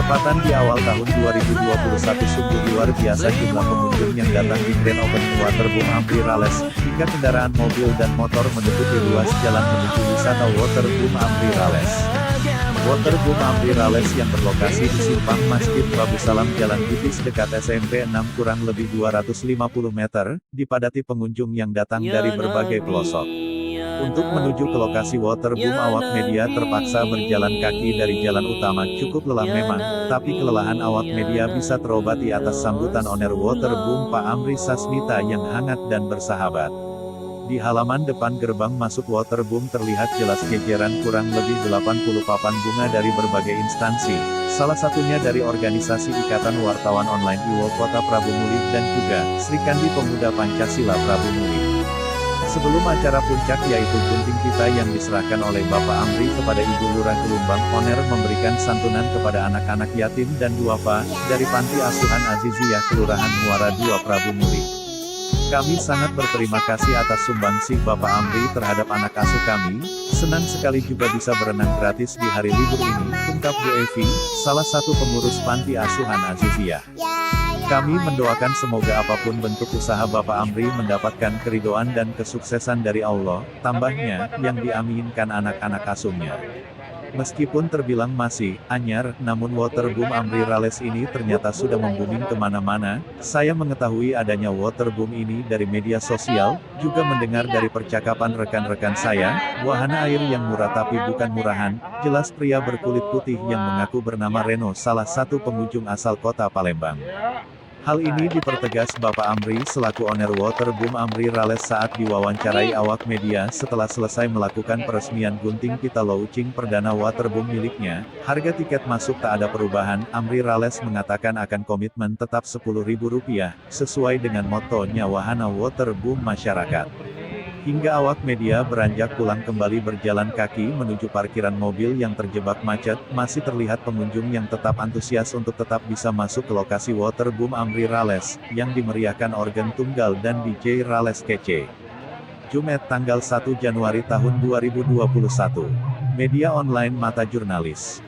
Bertepatan di awal tahun 2021 sungguh luar biasa jumlah pengunjung yang datang di Grand Opening Waterboom Amri Rales, hingga kendaraan mobil dan motor menutupi ruas jalan menuju wisata Waterboom Amri Rales. Waterboom Amri Rales yang berlokasi di simpang Masjid Babu Salam Jalan Bugis dekat SMP 6 kurang lebih 250 meter, dipadati pengunjung yang datang dari berbagai pelosok. Untuk menuju ke lokasi Waterboom awak media terpaksa berjalan kaki dari jalan utama. Cukup lelah memang, tapi kelelahan awak media bisa terobati atas sambutan owner Waterboom Pak Amri Sasmita yang hangat dan bersahabat. Di halaman depan gerbang masuk Waterboom terlihat jelas jejeran kurang lebih 80 papan bunga dari berbagai instansi, salah satunya dari organisasi Ikatan Wartawan Online IWO Kota Prabu Muli dan juga Sri Kandi Pemuda Pancasila Prabu Muli. Sebelum acara puncak yaitu gunting pita yang diserahkan oleh Bapak Amri kepada Ibu Lurah Gelumbang, owner memberikan santunan kepada anak-anak yatim dan duafa dari Panti Asuhan Aziziyah Kelurahan Muara II Prabu Muli. Kami sangat berterima kasih atas sumbangsih Bapak Amri terhadap anak asuh kami, senang sekali juga bisa berenang gratis di hari libur ini, ungkap Bu Evi, salah satu pengurus Panti Asuhan Aziziyah. Kami mendoakan semoga apapun bentuk usaha Bapak Amri mendapatkan keridhaan dan kesuksesan dari Allah, tambahnya, yang diaminkan anak-anak asuhnya. Meskipun terbilang masih anyar, namun Waterboom Amri Rales ini ternyata sudah membooming kemana-mana. Saya mengetahui adanya Waterboom ini dari media sosial, juga mendengar dari percakapan rekan-rekan saya, wahana air yang murah tapi bukan murahan, jelas pria berkulit putih yang mengaku bernama Reno salah satu pengunjung asal kota Palembang. Hal ini dipertegas Bapak Amri selaku owner Waterboom Amri Rales saat diwawancarai awak media setelah selesai melakukan peresmian gunting pita launching perdana Waterboom miliknya. Harga tiket masuk tak ada perubahan, Amri Rales mengatakan akan komitmen tetap Rp10.000, sesuai dengan motonya wahana Waterboom masyarakat. Hingga awak media beranjak pulang kembali berjalan kaki menuju parkiran mobil yang terjebak macet, masih terlihat pengunjung yang tetap antusias untuk tetap bisa masuk ke lokasi Waterboom Amri Rales, yang dimeriahkan organ tunggal dan DJ Rales Kece. Jumat tanggal 1 Januari tahun 2021. Media online Mata Jurnalis.